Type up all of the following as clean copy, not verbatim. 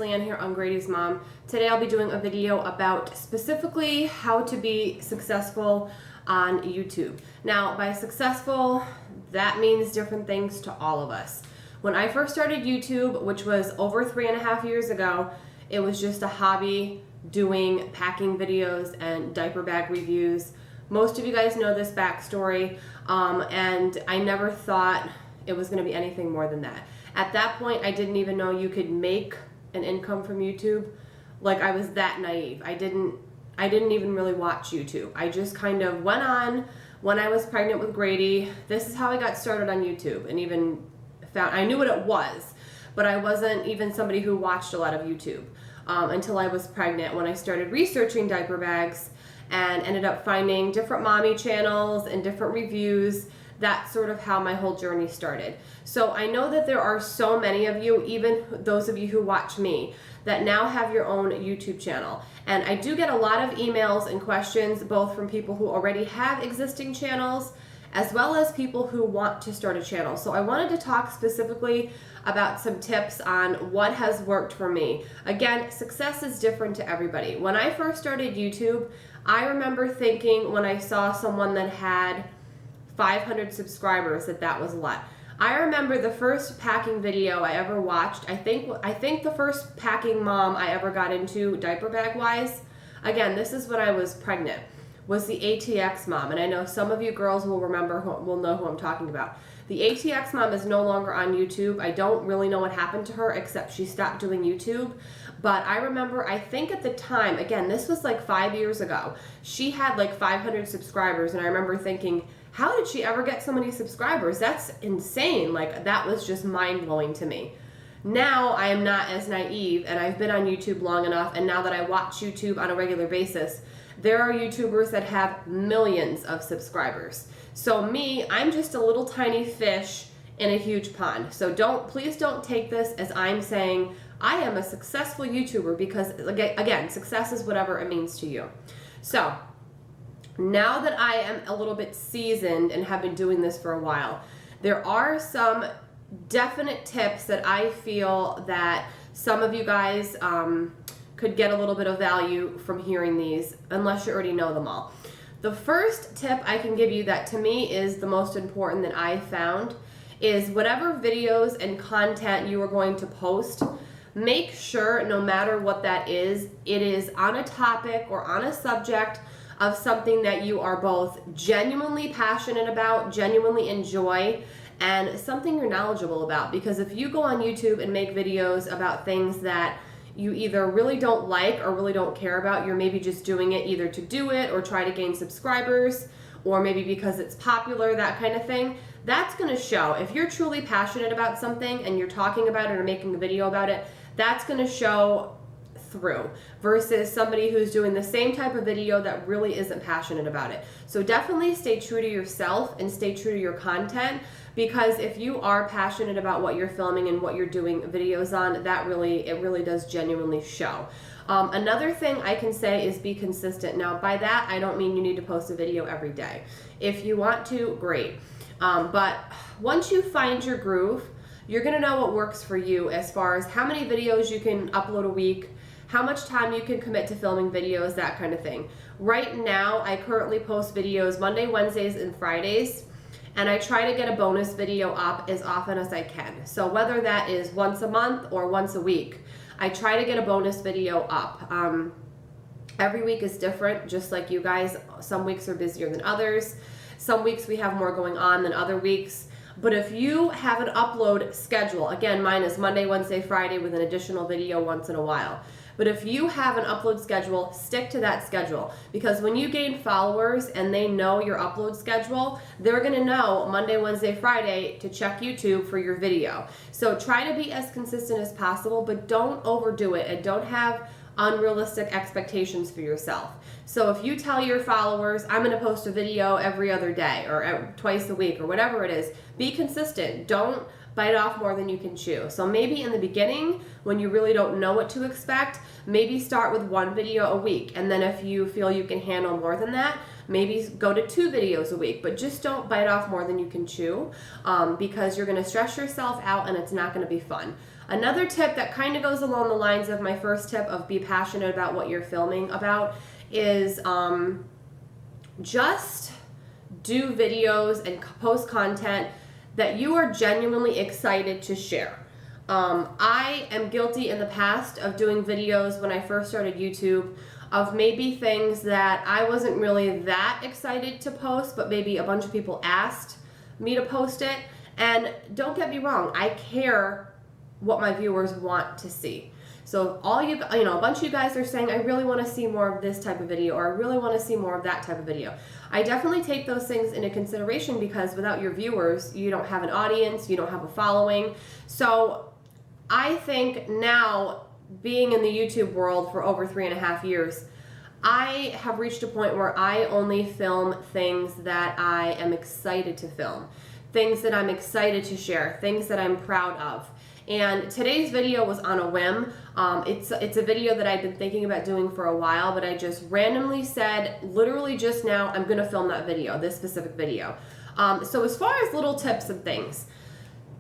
Leanne here on GradysMom. Today I'll be doing a video about specifically how to be successful on YouTube. Now, by successful, that means different things to all of us. When I first started YouTube, which was over 3.5 years ago, it was just a hobby doing packing videos and diaper bag reviews. Most of you guys know this backstory, and I never thought it was going to be anything more than that. At that point, I didn't even know you could make an income from YouTube. Like, I was that naive. I didn't even really watch YouTube. I just kind of went on when I was pregnant with Grady. This is how I got started on YouTube, and even found, I knew what it was, but I wasn't even somebody who watched a lot of YouTube until I was pregnant, when I started researching diaper bags and ended up finding different mommy channels and different reviews. That's sort of how my whole journey started. So I know that there are so many of you, even those of you who watch me, that now have your own YouTube channel. And I do get a lot of emails and questions, both from people who already have existing channels, as well as people who want to start a channel. So I wanted to talk specifically about some tips on what has worked for me. Again, success is different to everybody. When I first started YouTube, I remember thinking when I saw someone that had 500 subscribers that was a lot. I remember the first packing video I ever watched, I think the first packing mom I ever got into diaper bag wise, again, this is when I was pregnant, was the ATX mom. And I know some of you girls will know who I'm talking about. The ATX mom is no longer on YouTube. I don't really know what happened to her, except she stopped doing YouTube. But I remember, I think at the time, again, this was like 5 years ago, she had like 500 subscribers, and I remember thinking, how did she ever get so many subscribers? That's insane. Like, that was just mind-blowing to me. Now I am not as naive, and I've been on YouTube long enough, and now that I watch YouTube on a regular basis, there are YouTubers that have millions of subscribers. So me, I'm just a little tiny fish in a huge pond. So please don't take this as I'm saying I am a successful YouTuber, because again, success is whatever it means to you. So now that I am a little bit seasoned and have been doing this for a while, there are some definite tips that I feel that some of you guys could get a little bit of value from hearing these, unless you already know them all. The first tip I can give you that to me is the most important that I found is whatever videos and content you are going to post, make sure no matter what that is, it is on a topic or on a subject of something that you are both genuinely passionate about, genuinely enjoy, and something you're knowledgeable about. Because if you go on YouTube and make videos about things that you either really don't like or really don't care about, you're maybe just doing it either to do it or try to gain subscribers, or maybe because it's popular, that kind of thing, that's gonna show. If you're truly passionate about something and you're talking about it or making a video about it, that's gonna show through, versus somebody who's doing the same type of video that really isn't passionate about it. So definitely stay true to yourself and stay true to your content, because if you are passionate about what you're filming and what you're doing videos on, it really does genuinely show. Another thing I can say is be consistent. Now, by that, I don't mean you need to post a video every day. If you want to, great. But once you find your groove, you're gonna know what works for you as far as how many videos you can upload a week, how much time you can commit to filming videos, that kind of thing. Right now, I currently post videos Monday, Wednesdays, and Fridays, and I try to get a bonus video up as often as I can. So whether that is once a month or once a week, I try to get a bonus video up. Every week is different, just like you guys. Some weeks are busier than others. Some weeks we have more going on than other weeks. But if you have an upload schedule, again, mine is Monday, Wednesday, Friday with an additional video once in a while. But if you have an upload schedule, stick to that schedule, because when you gain followers and they know your upload schedule, they're gonna know Monday, Wednesday, Friday to check YouTube for your video. So try to be as consistent as possible, but don't overdo it, and don't have unrealistic expectations for yourself. So if you tell your followers, I'm gonna post a video every other day or twice a week or whatever it is, be consistent. Don't bite off more than you can chew. So maybe in the beginning, when you really don't know what to expect, maybe start with 1 video a week. And then if you feel you can handle more than that, maybe go to 2 videos a week. But just don't bite off more than you can chew, because you're gonna stress yourself out and it's not gonna be fun. Another tip that kind of goes along the lines of my first tip of be passionate about what you're filming about is just do videos and post content that you are genuinely excited to share. I am guilty in the past of doing videos when I first started YouTube of maybe things that I wasn't really that excited to post, but maybe a bunch of people asked me to post it. And don't get me wrong, I care what my viewers want to see. So all you know, a bunch of you guys are saying, I really want to see more of this type of video, or I really want to see more of that type of video. I definitely take those things into consideration because without your viewers, you don't have an audience, you don't have a following. So I think now, being in the YouTube world for over 3.5 years, I have reached a point where I only film things that I am excited to film, things that I'm excited to share, things that I'm proud of. And today's video was on a whim. It's a video that I've been thinking about doing for a while, but I just randomly said, literally just now, I'm gonna film that video, this specific video. So as far as little tips and things,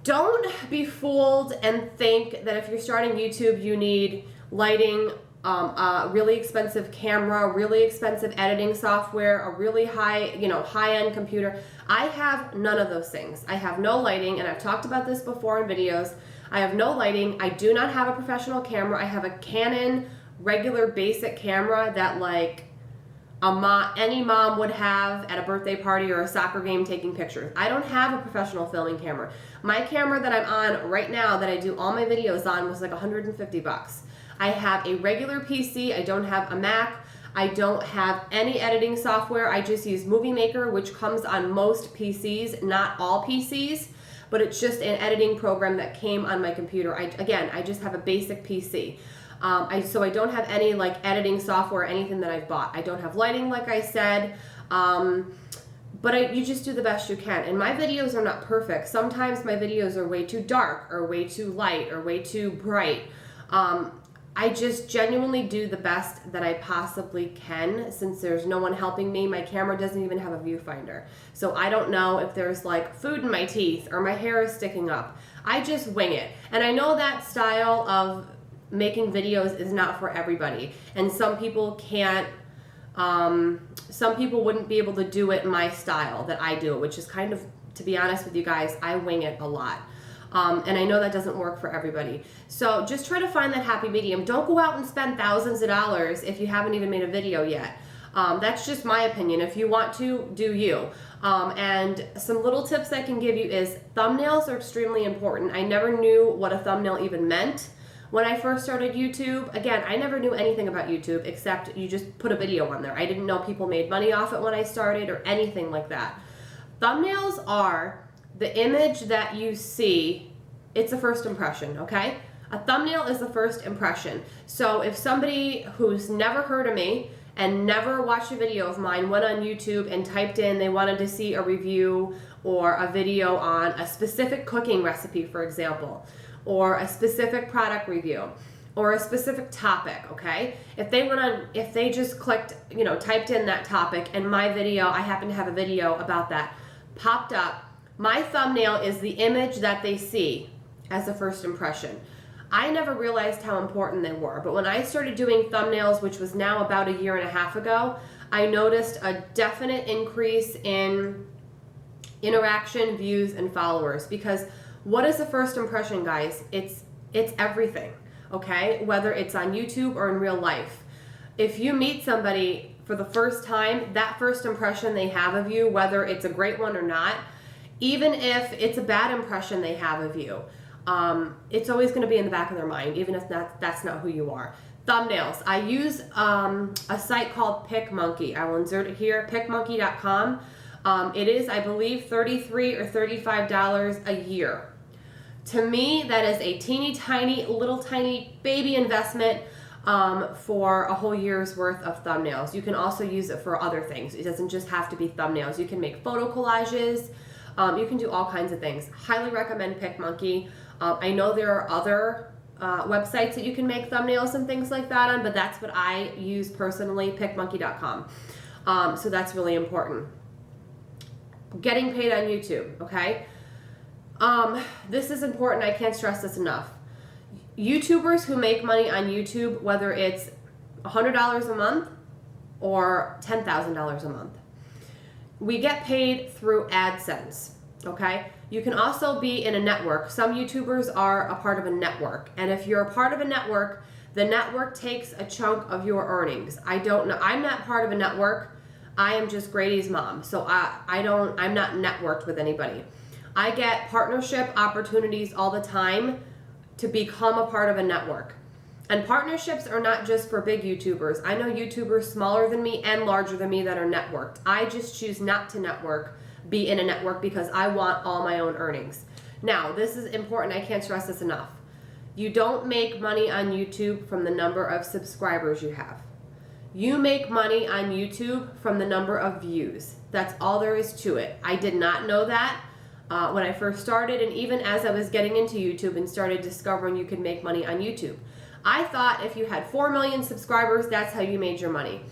don't be fooled and think that if you're starting YouTube, you need lighting, a really expensive camera, really expensive editing software, a really high-end computer. I have none of those things. I have no lighting, and I've talked about this before in videos. I have no lighting. I do not have a professional camera. I have a Canon regular basic camera that like any mom would have at a birthday party or a soccer game taking pictures. I don't have a professional filming camera. My camera that I'm on right now that I do all my videos on was like $150. I have a regular PC. I don't have a Mac. I don't have any editing software. I just use Movie Maker, which comes on most PCs, not all PCs, but it's just an editing program that came on my computer. I just have a basic PC. So I don't have any like editing software or anything that I've bought. I don't have lighting, like I said, but you just do the best you can. And my videos are not perfect. Sometimes my videos are way too dark or way too light or way too bright. I just genuinely do the best that I possibly can since there's no one helping me. My camera doesn't even have a viewfinder. So I don't know if there's like food in my teeth or my hair is sticking up. I just wing it. And I know that style of making videos is not for everybody. And some people can't, some people wouldn't be able to do it in my style that I do, which is kind of, to be honest with you guys, I wing it a lot. And I know that doesn't work for everybody. So just try to find that happy medium. Don't go out and spend thousands of dollars if you haven't even made a video yet. That's just my opinion. If you want to, do you. And some little tips I can give you is thumbnails are extremely important. I never knew what a thumbnail even meant when I first started YouTube. Again, I never knew anything about YouTube except you just put a video on there. I didn't know people made money off it when I started or anything like that. Thumbnails are the image that you see. It's a first impression, okay? A thumbnail is the first impression. So if somebody who's never heard of me and never watched a video of mine went on YouTube and typed in they wanted to see a review or a video on a specific cooking recipe, for example, or a specific product review, or a specific topic, okay? If they just clicked, typed in that topic and my video, I happen to have a video about that, popped up, my thumbnail is the image that they see as a first impression. I never realized how important they were, but when I started doing thumbnails, which was now about 1.5 years ago, I noticed a definite increase in interaction, views, and followers. Because what is the first impression, guys? It's everything, okay? Whether it's on YouTube or in real life. If you meet somebody for the first time, that first impression they have of you, whether it's a great one or not, even if it's a bad impression they have of you, it's always going to be in the back of their mind, even if that's not who you are. Thumbnails. I use a site called PicMonkey. I will insert it here, picmonkey.com. It is, I believe, $33 or $35 a year. To me, that is a teeny tiny, little tiny baby investment for a whole year's worth of thumbnails. You can also use it for other things. It doesn't just have to be thumbnails. You can make photo collages. You can do all kinds of things. Highly recommend PicMonkey. I know there are other websites that you can make thumbnails and things like that on, but that's what I use personally, picmonkey.com. So that's really important. Getting paid on YouTube, okay? This is important. I can't stress this enough. YouTubers who make money on YouTube, whether it's $100 a month or $10,000 a month, we get paid through AdSense, okay? You can also be in a network. Some YouTubers are a part of a network, and if you're a part of a network, the network takes a chunk of your earnings. I don't know. I'm not part of a network. I am just Grady's mom, so I'm not networked with anybody. I get partnership opportunities all the time to become a part of a network. And partnerships are not just for big YouTubers. I know YouTubers smaller than me and larger than me that are networked. I just choose not to be in a network because I want all my own earnings. Now, this is important. I can't stress this enough. You don't make money on YouTube from the number of subscribers you have. You make money on YouTube from the number of views. That's all there is to it. I did not know that when I first started, and even as I was getting into YouTube and started discovering you could make money on YouTube. I thought if you had 4 million subscribers, that's how you made your money.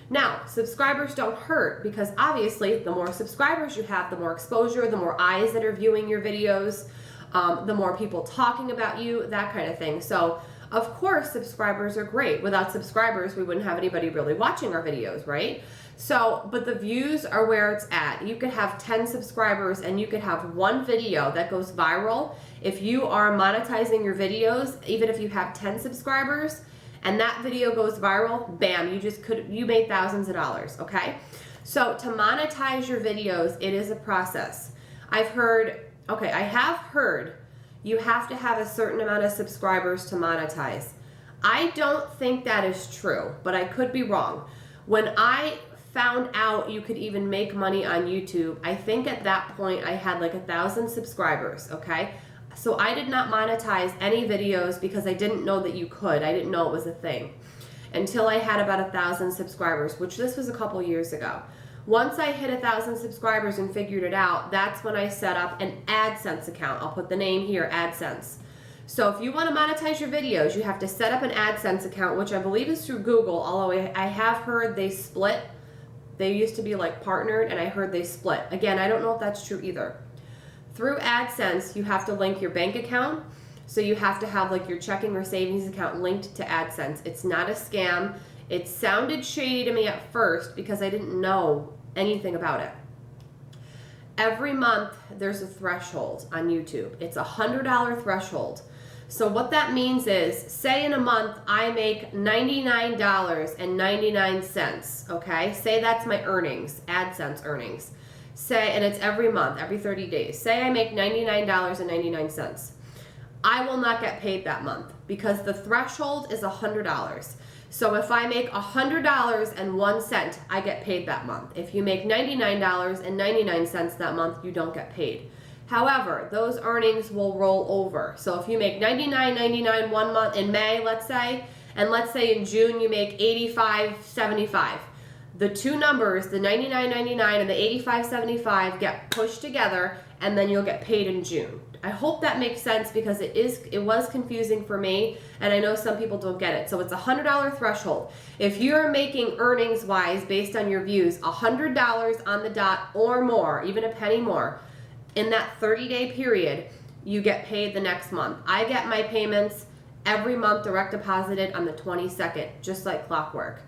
Now, subscribers don't hurt because obviously the more subscribers you have, the more exposure, the more eyes that are viewing your videos, the more people talking about you, that kind of thing. So, of course, subscribers are great. Without subscribers, we wouldn't have anybody really watching our videos, right? So, but the views are where it's at. You could have 10 subscribers and you could have one video that goes viral. If you are monetizing your videos, even if you have 10 subscribers and that video goes viral, bam, you made thousands of dollars, okay? So to monetize your videos, it is a process. I have heard you have to have a certain amount of subscribers to monetize. I don't think that is true, but I could be wrong. When I found out you could even make money on YouTube, I think at that point I had like 1,000 subscribers, okay? So I did not monetize any videos because I didn't know that you could. I didn't know it was a thing until I had about 1,000 subscribers, which this was a couple years ago. Once I hit 1,000 subscribers and figured it out, that's when I set up an AdSense account. I'll put the name here, AdSense. So if you want to monetize your videos, you have to set up an AdSense account, which I believe is through Google, although I have heard they split. They used to be like partnered, and I heard they split. Again, I don't know if that's true either. Through AdSense, you have to link your bank account. So you have to have like your checking or savings account linked to AdSense. It's not a scam. It sounded shady to me at first because I didn't know anything about it. Every month, there's a threshold on YouTube. It's a $100 threshold. So what that means is, say in a month, I make $99.99, okay? Say that's my earnings, AdSense earnings. And it's every month, every 30 days. Say I make $99.99. I will not get paid that month because the threshold is $100. So if I make $100.01, I get paid that month. If you make $99.99 that month, you don't get paid. However, those earnings will roll over. So if you make $99.99 one month in May, let's say, and let's say in June you make $85.75. The two numbers, the $99.99 and the $85.75, get pushed together, and then you'll get paid in June. I hope that makes sense because it was confusing for me, and I know some people don't get it. So it's a $100 threshold. If you're making earnings-wise based on your views, $100 on the dot or more, even a penny more, in that 30-day period, you get paid the next month. I get my payments every month direct deposited on the 22nd, just like clockwork.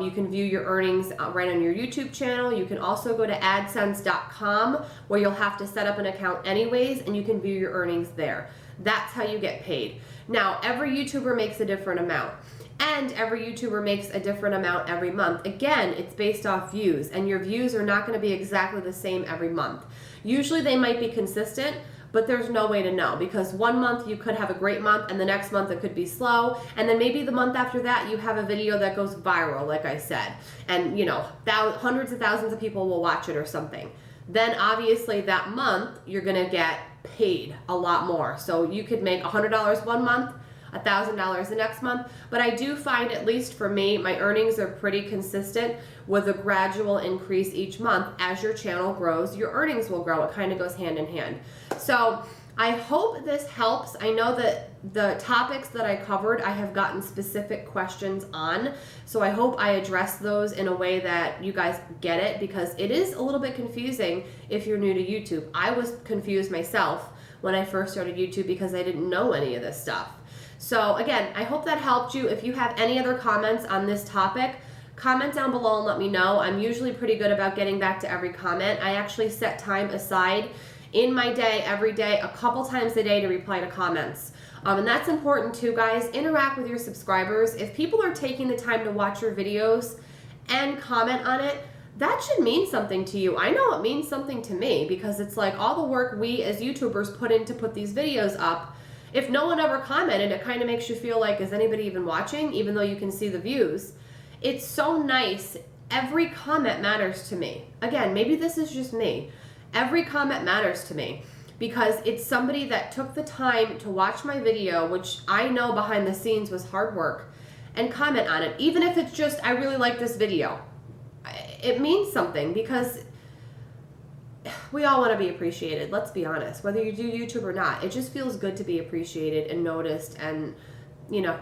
You can view your earnings right on your YouTube channel. You can also go to AdSense.com where you'll have to set up an account anyways, and you can view your earnings there. That's how you get paid. Now, every YouTuber makes a different amount, and every YouTuber makes a different amount every month. Again, it's based off views, and your views are not going to be exactly the same every month. Usually they might be consistent, but there's no way to know because one month you could have a great month and the next month it could be slow, and then maybe the month after that you have a video that goes viral, like I said, and you know, hundreds of thousands of people will watch it or something. Then obviously that month you're gonna get paid a lot more. So you could make $100 one month, $1,000 the next month, but I do find, at least for me, my earnings are pretty consistent with a gradual increase each month. As your channel grows, your earnings will grow. It kind of goes hand in hand. So I hope this helps. I know that the topics that I covered, I have gotten specific questions on, so I hope I address those in a way that you guys get it, because it is a little bit confusing if you're new to YouTube. I was confused myself when I first started YouTube because I didn't know any of this stuff. So again, I hope that helped you. If you have any other comments on this topic, comment down below and let me know. I'm usually pretty good about getting back to every comment. I actually set time aside in my day, every day, a couple times a day to reply to comments. And that's important too, guys. Interact with your subscribers. If people are taking the time to watch your videos and comment on it, that should mean something to you. I know it means something to me because it's like all the work we as YouTubers put in to put these videos up. If no one ever commented, it kind of makes you feel like, is anybody even watching, even though you can see the views? It's so nice. Every comment matters to me. Again, maybe this is just me. Every comment matters to me because it's somebody that took the time to watch my video, which I know behind the scenes was hard work, and comment on it. Even if it's just, I really like this video. It means something because we all want to be appreciated. Let's be honest. Whether you do YouTube or not, it just feels good to be appreciated and noticed and, you know,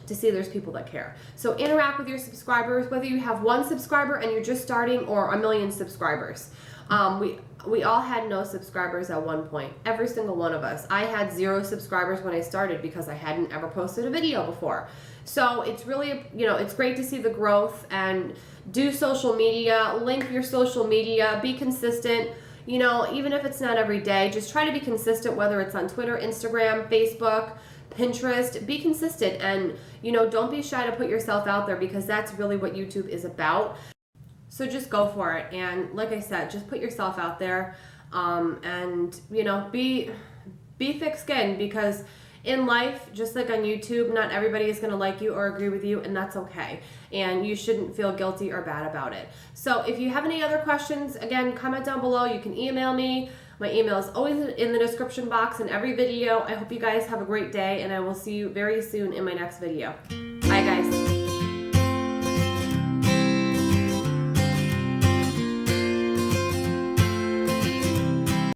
to see there's people that care. So interact with your subscribers, whether you have 1 subscriber and you're just starting or 1 million subscribers. We all had no subscribers at one point. Every single one of us. I had 0 subscribers when I started because I hadn't ever posted a video before. So it's really, you know, it's great to see the growth and do social media, link your social media, be consistent. You know, even if it's not every day, just try to be consistent, whether it's on Twitter, Instagram, Facebook, Pinterest. Be consistent and, you know, don't be shy to put yourself out there because that's really what YouTube is about. So just go for it. And like I said, just put yourself out there and, you know, be thick-skinned because in life, just like on YouTube, not everybody is going to like you or agree with you, and that's okay. And you shouldn't feel guilty or bad about it. So if you have any other questions, again, comment down below. You can email me. My email is always in the description box in every video. I hope you guys have a great day, and I will see you very soon in my next video.